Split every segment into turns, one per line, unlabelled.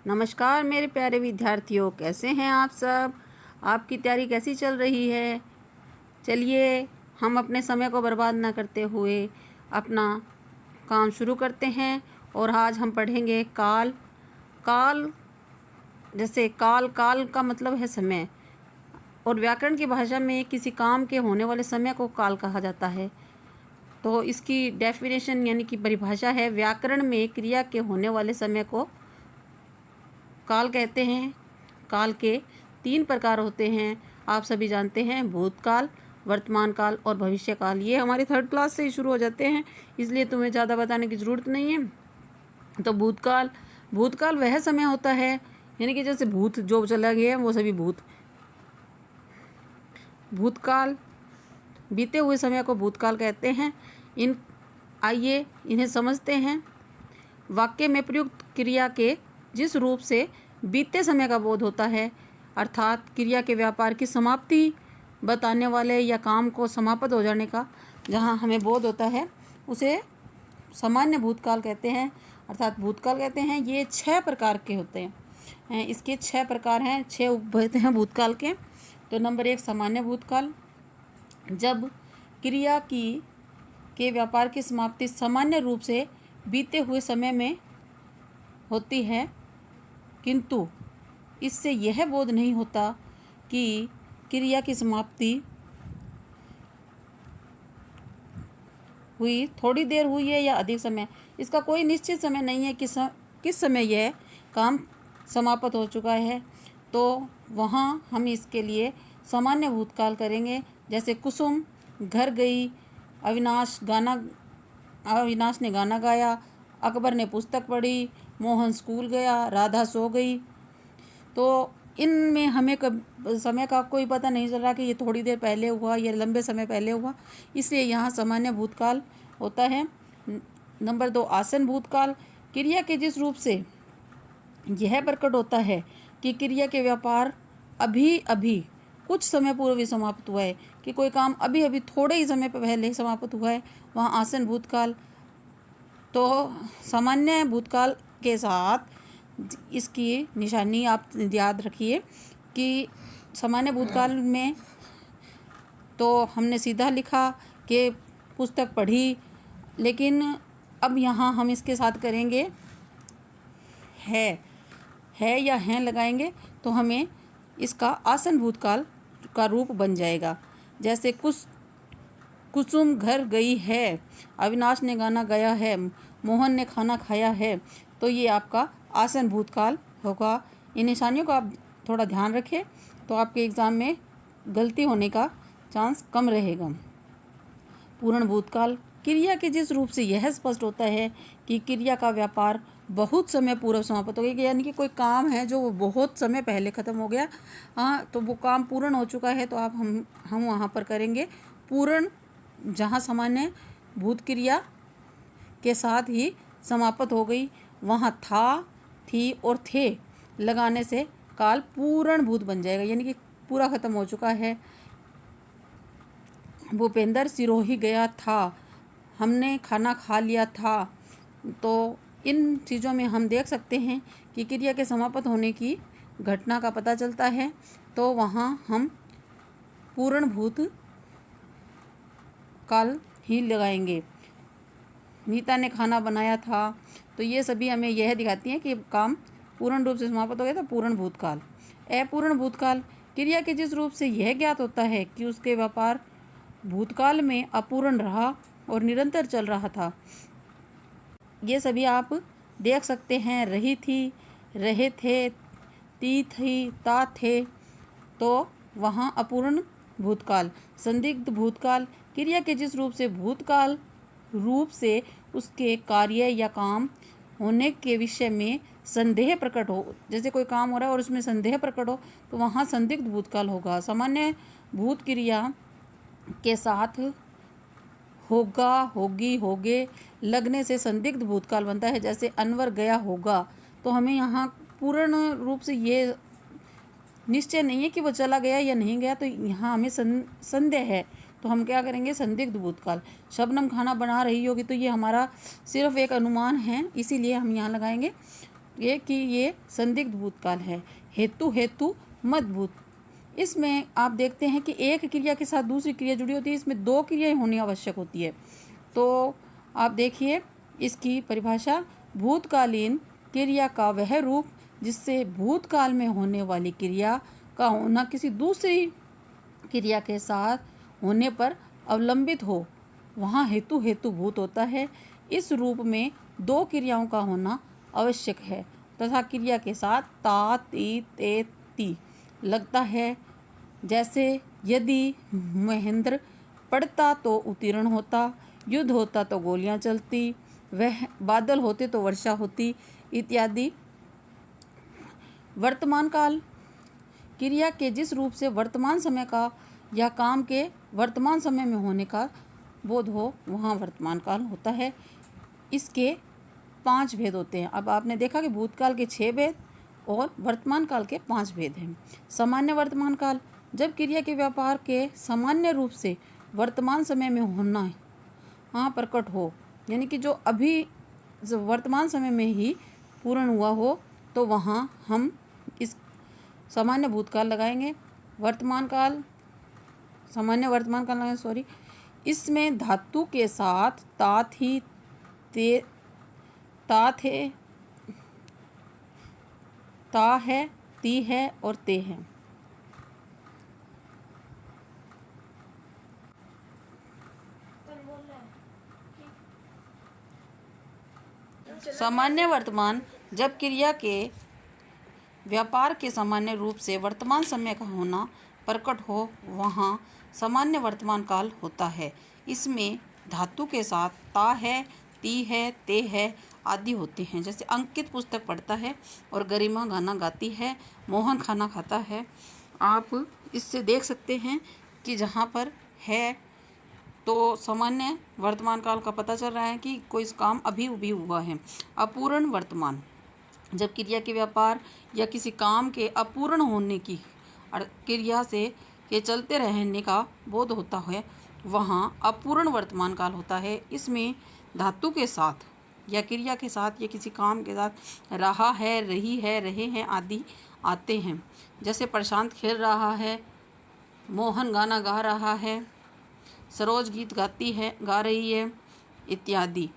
नमस्कार मेरे प्यारे विद्यार्थियों, कैसे हैं आप सब। आपकी तैयारी कैसी चल रही है। चलिए हम अपने समय को बर्बाद ना करते हुए अपना काम शुरू करते हैं। और आज हम पढ़ेंगे काल। काल जैसे काल काल का मतलब है समय, और व्याकरण की भाषा में किसी काम के होने वाले समय को काल कहा जाता है। तो इसकी डेफिनेशन यानी कि परिभाषा है, व्याकरण में क्रिया के होने वाले समय को काल कहते हैं। काल के 3 प्रकार होते हैं, आप सभी जानते हैं, भूतकाल, वर्तमान काल और भविष्य काल। ये हमारी 3rd क्लास से ही शुरू हो जाते हैं, इसलिए तुम्हें ज़्यादा बताने की ज़रूरत नहीं है। तो भूतकाल भूतकाल वह समय होता है, यानी कि जैसे भूत जो चला गया वो सभी भूत। भूतकाल बीते हुए समय को भूतकाल कहते हैं। आइए इन्हें समझते हैं। वाक्य में प्रयुक्त क्रिया के जिस रूप से बीते समय का बोध होता है, अर्थात क्रिया के व्यापार की समाप्ति बताने वाले या काम को समाप्त हो जाने का जहाँ हमें बोध होता है, उसे सामान्य भूतकाल कहते हैं, अर्थात भूतकाल कहते हैं। ये 6 प्रकार के होते हैं। इसके 6 प्रकार हैं, 6 उपभेद हैं भूतकाल के। तो नंबर 1 सामान्य भूतकाल। जब क्रिया के व्यापार की समाप्ति सामान्य रूप से बीते हुए समय में होती है, किंतु इससे यह बोध नहीं होता कि क्रिया की समाप्ति हुई, थोड़ी देर हुई है या अधिक समय। इसका कोई निश्चित समय नहीं है कि किस समय यह काम समाप्त हो चुका है। तो वहाँ हम इसके लिए सामान्य भूतकाल करेंगे। जैसे कुसुम घर गई, अविनाश ने गाना गाया, अकबर ने पुस्तक पढ़ी, मोहन स्कूल गया, राधा सो गई। तो इनमें हमें समय का कोई पता नहीं चल रहा कि ये थोड़ी देर पहले हुआ या लंबे समय पहले हुआ, इसलिए यहाँ सामान्य भूतकाल होता है। नंबर 2 आसन भूतकाल। क्रिया के जिस रूप से यह प्रकट होता है कि क्रिया के व्यापार अभी अभी कुछ समय पूर्व ही समाप्त हुआ है, कि कोई काम अभी अभी थोड़े ही समय पहले समाप्त हुआ है, वहाँ आसन भूतकाल। तो सामान्य भूतकाल के साथ इसकी निशानी आप याद रखिए कि सामान्य भूतकाल में तो हमने सीधा लिखा कि पुस्तक पढ़ी, लेकिन अब यहाँ हम इसके साथ करेंगे है या हैं लगाएंगे, तो हमें इसका आसन भूतकाल का रूप बन जाएगा। जैसे कुसुम घर गई है, अविनाश ने गाना गाया है, मोहन ने खाना खाया है। तो ये आपका आसन भूतकाल होगा। इन निशानियों का आप थोड़ा ध्यान रखें, तो आपके एग्ज़ाम में गलती होने का चांस कम रहेगा। पूर्ण भूतकाल। क्रिया के जिस रूप से यह स्पष्ट होता है कि क्रिया का व्यापार बहुत समय पूर्व समाप्त हो गया, यानी कि कोई काम है जो बहुत समय पहले ख़त्म हो गया, तो वो काम पूर्ण हो चुका है। तो आप हम वहाँ पर करेंगे पूर्ण, जहाँ सामान्य भूत क्रिया के साथ ही समाप्त हो गई, वहाँ था, थी और थे लगाने से काल पूर्ण भूत बन जाएगा, यानी कि पूरा ख़त्म हो चुका है। भूपेंद्र सिरोही गया था, हमने खाना खा लिया था। तो इन चीज़ों में हम देख सकते हैं कि क्रिया के समाप्त होने की घटना का पता चलता है, तो वहाँ हम पूर्ण भूत काल ही लगाएंगे। नीता ने खाना बनाया था, तो ये सभी हमें यह दिखाती हैं कि काम पूर्ण रूप से समाप्त हो गया था, पूर्ण भूतकाल। अपूर्ण भूतकाल। क्रिया के जिस रूप से यह ज्ञात होता है कि उसके व्यापार भूतकाल में अपूर्ण रहा और निरंतर चल रहा था। ये सभी आप देख सकते हैं, रही थी, रहे थे, ती थी, ता थे। तो वहाँ अपूर्ण भूतकाल। संदिग्ध भूतकाल। क्रिया के जिस रूप से भूतकाल रूप से उसके कार्य या काम होने के विषय में संदेह प्रकट हो, जैसे कोई काम हो रहा है और उसमें संदेह प्रकट हो, तो वहाँ संदिग्ध भूतकाल होगा। सामान्य भूत क्रिया के साथ होगा, होगी, होगे लगने से संदिग्ध भूतकाल बनता है। जैसे अनवर गया होगा, तो हमें यहाँ पूर्ण रूप से ये निश्चय नहीं है कि वो चला गया या नहीं गया, तो यहाँ हमें संदेह है, तो हम क्या करेंगे, संदिग्ध भूतकाल। शबनम खाना बना रही होगी, तो ये हमारा सिर्फ एक अनुमान है, इसीलिए हम यहाँ लगाएंगे ये कि ये संदिग्ध भूतकाल है। हेतु हेतु मदभूत, इसमें आप देखते हैं कि एक क्रिया के साथ दूसरी क्रिया जुड़ी होती है, इसमें दो क्रियाएं होनी आवश्यक होती है। तो आप देखिए इसकी परिभाषा, भूतकालीन क्रिया का वह रूप जिससे भूतकाल में होने वाली क्रिया का होना किसी दूसरी क्रिया के साथ होने पर अवलंबित हो, वहाँ हेतु हेतु भूत होता है। इस रूप में दो क्रियाओं का होना आवश्यक है तथा क्रिया के साथ ता ती ते ती लगता है। जैसे यदि महेंद्र पढ़ता तो उत्तीर्ण होता, युद्ध होता तो गोलियां चलती, वह बादल होते तो वर्षा होती इत्यादि। वर्तमान काल, क्रिया के जिस रूप से वर्तमान समय का या काम के वर्तमान समय में होने का बोध हो, वहाँ वर्तमान काल होता है। इसके 5 भेद होते हैं। अब आपने देखा कि भूतकाल के 6 भेद और वर्तमान काल के 5 भेद हैं। सामान्य वर्तमान काल, जब क्रिया के व्यापार के सामान्य रूप से वर्तमान समय में होना हाँ प्रकट हो, यानी कि जो अभी वर्तमान समय में ही पूर्ण हुआ हो, तो वहाँ हम इस सामान्य भूतकाल लगाएंगे। वर्तमान काल, सामान्य वर्तमान काल लगाएंगे, सॉरी। इसमें धातु के साथ ता थी ते ता थे ता है, ती है और ते है। सामान्य वर्तमान, जब क्रिया के व्यापार के सामान्य रूप से वर्तमान समय का होना प्रकट हो, वहाँ सामान्य वर्तमान काल होता है। इसमें धातु के साथ ता है, ती है, ते है आदि होते हैं। जैसे अंकित पुस्तक पढ़ता है और गरिमा गाना गाती है, मोहन खाना खाता है। आप इससे देख सकते हैं कि जहाँ पर है तो सामान्य वर्तमान काल का पता चल रहा है कि कोई काम अभी अभी हुआ है। अपूर्ण वर्तमान, जब क्रिया के व्यापार या किसी काम के अपूर्ण होने की क्रिया से के चलते रहने का बोध होता है, वहाँ अपूर्ण वर्तमान काल होता है। इसमें धातु के साथ या क्रिया के साथ या किसी काम के साथ रहा है, रही है, रहे हैं आदि आते हैं। जैसे प्रशांत खेल रहा है, मोहन गाना गा रहा है, सरोज गीत गा रही है इत्यादि।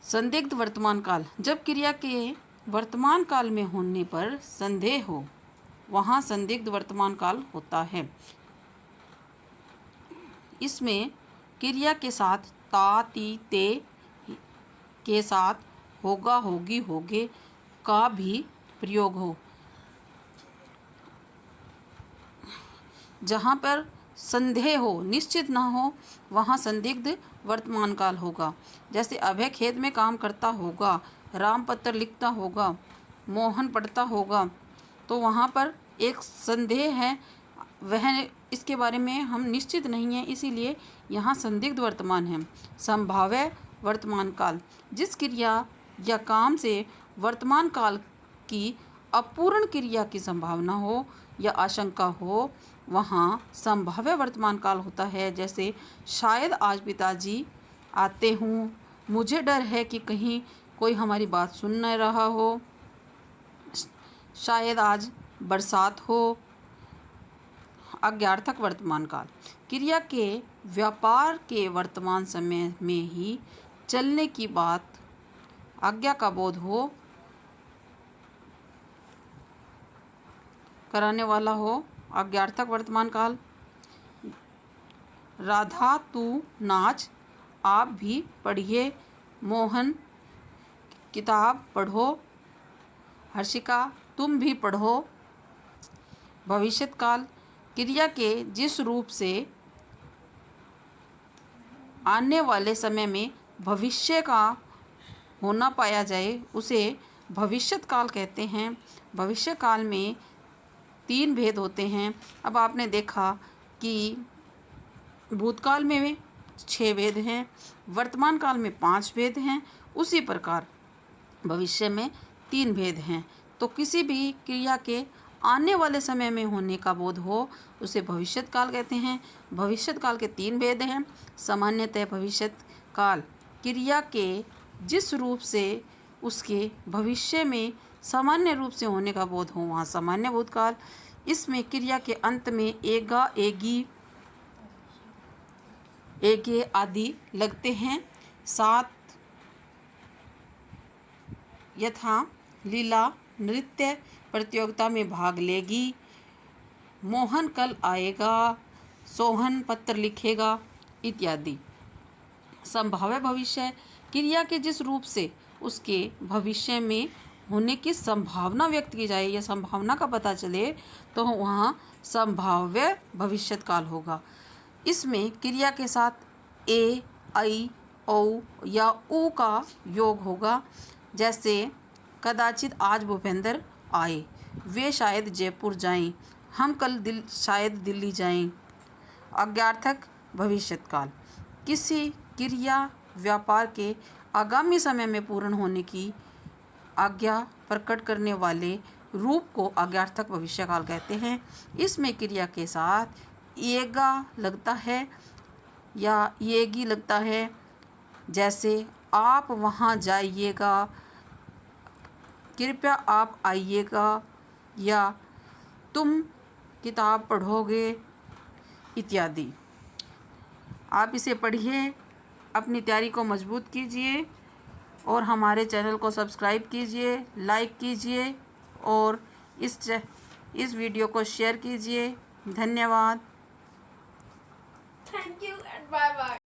संदिग्ध वर्तमान काल, जब क्रिया के वर्तमान काल में होने पर संदेह हो, वहाँ संदिग्ध वर्तमान काल होता है। इसमें क्रिया के साथ ता ती ते के साथ होगा, होगी, होगे का भी प्रयोग हो। जहाँ पर संदेह हो, निश्चित ना हो, वहाँ संदिग्ध वर्तमान काल होगा। जैसे अभय खेत में काम करता होगा, राम पत्र लिखता होगा, मोहन पढ़ता होगा, तो वहाँ पर एक संदेह है, वह इसके बारे में हम निश्चित नहीं हैं, इसीलिए यहाँ संदिग्ध वर्तमान है। संभाव्य वर्तमान काल, जिस क्रिया या काम से वर्तमान काल की अपूर्ण क्रिया की संभावना हो या आशंका हो, वहाँ संभाव्य वर्तमान काल होता है। जैसे शायद आज पिताजी आते हूँ, मुझे डर है कि कहीं कोई हमारी बात सुन न रहा हो, शायद आज बरसात हो। आज्ञार्थक वर्तमान काल, क्रिया के व्यापार के वर्तमान समय में ही चलने की बात आज्ञा का बोध हो, कराने वाला हो। आज्ञार्थक वर्तमान काल, राधा तू नाच, आप भी पढ़िए, मोहन किताब पढ़ो, हर्षिका तुम भी पढ़ो। भविष्यत काल, क्रिया के जिस रूप से आने वाले समय में भविष्य का होना पाया जाए, उसे भविष्यत काल कहते हैं। भविष्य काल में 3 भेद होते हैं। अब आपने देखा कि भूतकाल में 6 भेद हैं, वर्तमान काल में 5 भेद हैं, उसी प्रकार भविष्य में 3 भेद हैं। तो किसी भी क्रिया के आने वाले समय में होने का बोध हो, उसे भविष्यत काल कहते हैं। भविष्यत काल के 3 भेद हैं। सामान्यतः भविष्यत काल क्रिया के जिस रूप से उसके भविष्य में सामान्य रूप से होने का बोध हो, वहाँ सामान्य भूतकाल। इसमें क्रिया के अंत में एगा, एगी, एगे आदि लगते हैं। 7 यथा लीला नृत्य प्रतियोगिता में भाग लेगी, मोहन कल आएगा, सोहन पत्र लिखेगा इत्यादि। संभाव्य भविष्य क्रिया के जिस रूप से उसके भविष्य में होने की संभावना व्यक्त की जाए या संभावना का पता चले तो वहाँ संभाव्य भविष्यकाल होगा। इसमें क्रिया के साथ ए, ऐ, औ या उ का योग होगा। जैसे कदाचित आज भूपेंद्र आए, वे शायद जयपुर जाएं, हम कल शायद दिल्ली जाएं। आज्ञार्थक भविष्यकाल किसी क्रिया व्यापार के आगामी समय में पूर्ण होने की आज्ञा प्रकट करने वाले रूप को आज्ञार्थक भविष्यकाल कहते हैं। इसमें क्रिया के साथ येगा लगता है या येगी लगता है। जैसे आप वहाँ जाइएगा, कृपया आप आइएगा, या तुम किताब पढ़ोगे इत्यादि। आप इसे पढ़िए, अपनी तैयारी को मजबूत कीजिए और हमारे चैनल को सब्सक्राइब कीजिए, लाइक कीजिए और इस वीडियो को शेयर कीजिए। धन्यवाद।
Thank you and bye bye.